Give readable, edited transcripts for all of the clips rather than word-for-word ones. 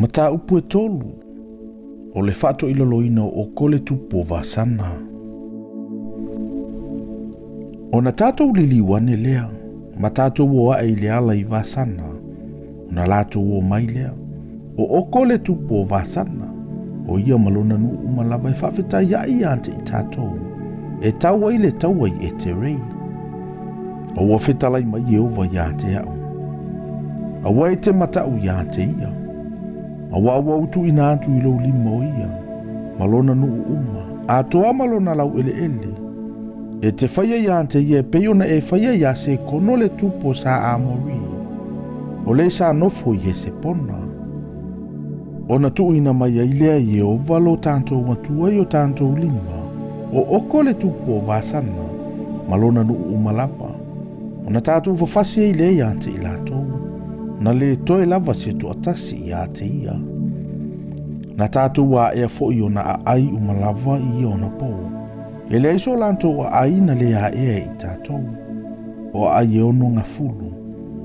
Mata upu e tolu. O le whato iloloina o kole tupo vasana. O na tātou liliwane lea, ma tātou o a le ala I vasana. O na lātou o mai lea, o kole tupo vasana. O ia malona nu umalava e whawheta iai ante I tātou. E taua I le taua I e te rei. O wa whetalai mai e ova ia te au. A wa e te matau ia te ia. A wa utu ina atu ilo limo ia. Malona nu uma. A toa malona lau ele ele. E te whaia ia te ia peo na e whaia ia se kono le tupo sa amori. O le sa nofo I se pona. O na tu ina mai a ilea I o valo tanto matua I o tanto lima. O oko le tupo vasana. Malona nu umalava. O na tātou whawhasi e ilea ia te ilatou. Na le toe lava se tu atasi ia te ia. Na tātou wa ea fo I o na ai umalava I o na po. E le iso lanto wa ai na le a ea I tātou. O ai e ono ngā fulu.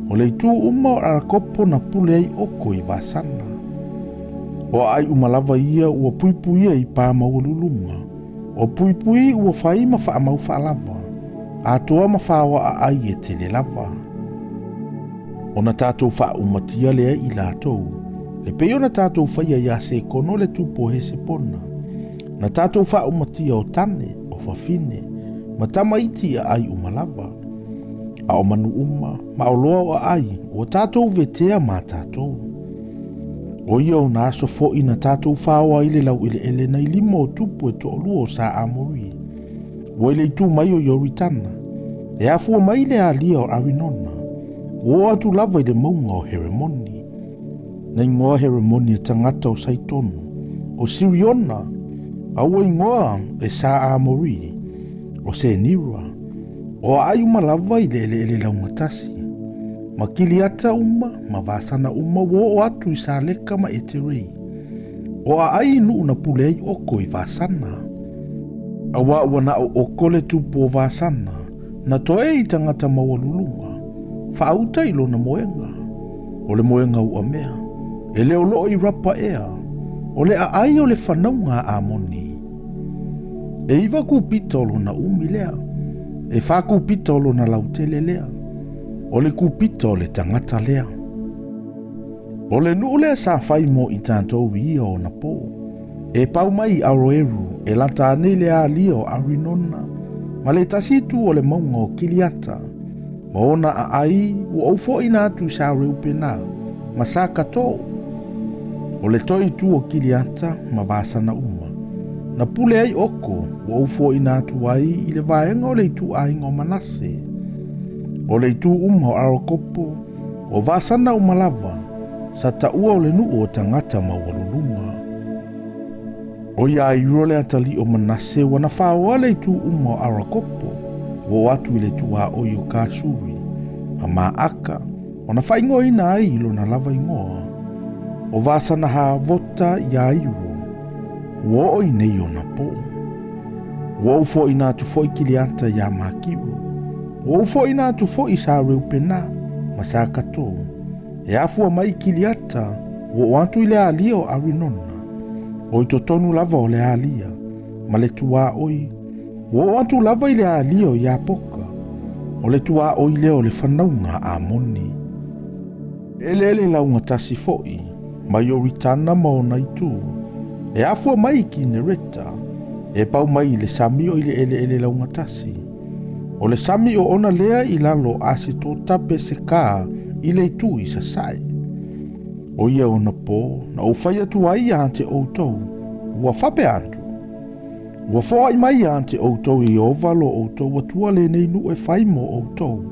O le tu uma o arakopo na pule ai oko I vasana. O ai umalava ia ua puipuia I pāma ua lulunga. O puipui ua whaima wha amau wha lava. A toa ma whawa a ai e tele lava. O na tātou wha umatia lea I lātou. Le peo na tātou whaia ia se kono le tupo he se pona. Na tātou wha umatia o tane, o whawhine. Ma tamaiti a ai umalava. A o manu uma, ma o loa o ai, o tātou vetea ma tātou. O ia o nā so fo I na tātou whaoa I le lau ile ele na I limo o tupu e to luo sa amori. O ile I tu mai o yoritana. E a fua mai le a lia o arinona. O atu lava I le maunga o heremoni. Na ingoa heremoni e tangata o saitonu. O siriona. Aua ingoa e sa amori. O se nira. O ai uma lava I le ele laungatasi. Ma kiliata uma, ma vasana uma wo o atu I sa leka ma e te rei. O a ai nu na pulei oko I vasana. Awa wana o oko le tupo vasana. Na toe I tangata mawalulunga. Whaauta I lona moenga. O le moenga ua mea. E leo loo I rapa ea. O le a ai o le whanaunga a moni. E iwa kupita o lona umi lea. E wha kupita o lona lautele lea. O le kupita o le tangata lea. O le nuu lea sa whai mo I tātou ia o na pō. E pau mai aroeru e lanta ane lea lia o arinona. Ma le tasitu o le maunga o kiliata. Ma ona a ai u aufo ina atu sa reupena. Ma sa kato. O le toi tu o kiliata ma vasana uma. Na pule ai oko u aufo ina atu ai I le vaenga o le tu ainga o manase. O le tu uma o arokopo. O vasana umalava. Sa taua o le nuu o tangata mawalulunga. O ia I role atali o manase wana whaoa le tu uma o arakopo. O atu I le tua o i o kāsuri. A maa aka. Wana whaingo ina ai ilo na lava ingoa. O vasana ha vota I a iru. O i nei o na po. O ufo ina tu foi kilianta ya makiru. O ufo ina tu foi sa reupena. Masa kato. E afua mai kiliata. O antu I le alia o arinona. O I totonu lava o le alia. Ma le tua oi. O antu lava I le alia o ia poka. O le tua oi leo le whanaunga a moni. Ele launga tasi foi. Ma yoritana ma o naitu. E afua mai ki nereta. E pau mai le sami o ele launga tasi. O le sami o ona lea I lalo asito tape se ka I le tu I sasai. O ia ona po, na o whai atu ai ante outou, ua whape antu. Ua whai mai ante outou I ovalo outou atua le nei nu e whai mo outou.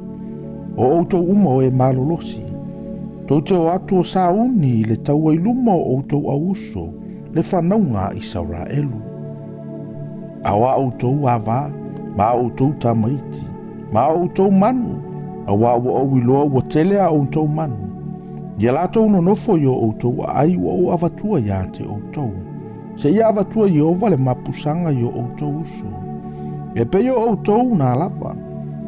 O outou uma o e malolosi. Tote o atu o sa uni I le taua I luma o outou a uso, le whanaunga I saura elu. Awa outou a wā, ma outou tamaiti, ma outou manu, awa ua au iloa ua tele a outou manu. Ia lātou no nofo I o outou a ai ua o avatua ia te outou. Se ia avatua I ova le mapusanga I o outou uso. E pe o outou na lava.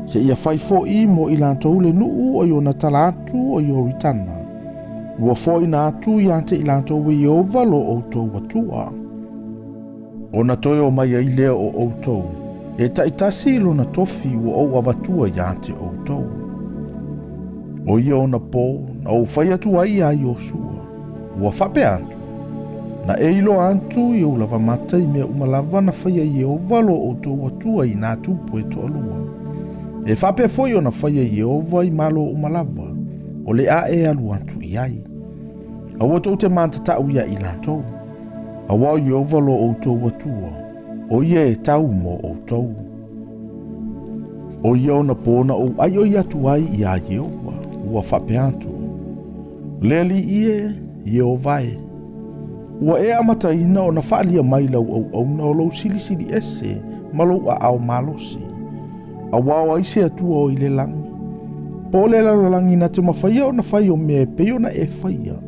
Se ia whai fo I mo I lātou le nuu o I o na talatu o I o ritana. ua foi na atu ia te ilatou e Iova lo outou atua. Ona toi o mai ai lea o outou, e taitasi lo na tofi ua ou avatua ia te outou. O ia ona pō, na o whai atu ai a Iosua, ua whape antu. Na eilo antu i o lava matai mea umalava na whaia Iova lo outou atua i nā tupu e toalua. E whape foi o na whaia Iova i malo umalava, o le a e alu antu i ai. Aua tau te mātatau ia i lātou. Awa Iova lo outou atua, o ia e tau mo outou. O ia ona pōna o ai o ia tuai i a Iova, ua whape antu. Leli ie, Iova e. Ua e amataina o na whaalia mai lau au na o lau silisili ese, malau a au malosi. Awa o aise atua o i le langi. Po le langi na te mawhaia o na whai o mea peo na e whaia.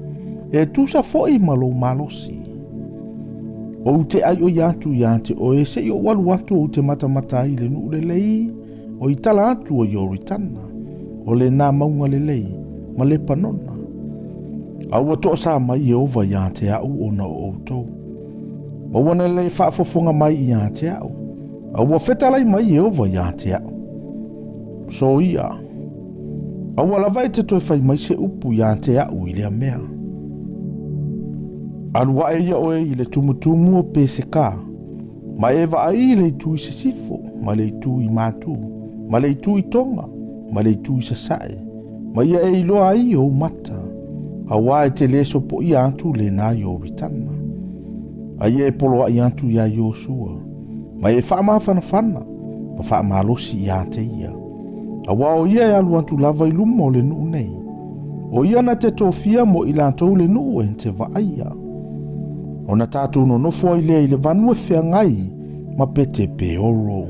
E tusa foi malau malosi. O te ai o iatu iante o e se i o walu atu o te matamata i le nuu le lei, o i tala atu o i oritana, o le nā maunga le lei, ma le panona. Aua toa sa mai Iova iante au o na o outou. Ma wana le whaafofonga mai iante au. Aua whetalai mai Iova iante au. So ia. Aua lawai te toi whai mai se upu iante au i lea mea. Alua e ia oe i le tumutumu o PSK. Ma e wa ai le tu i se sifo, ma le tu i mātu, ma le tu i tonga, ma le tu i sasae. Ma ia e iloa ai o mata. Awa e te leso po i antu le nā i o ritana. A ia e poloa i antu ia Iosua. Ma e wha maa whanawhana, ma wha maa losi i ante ia. Awa o ia e alu antu lava i lumo le nuu nei. O ia na te tofia mo i lantou le nuu e te waaia. O na tātou no nofo ai lea i le vanue Feagaiga, ma pete pe oro.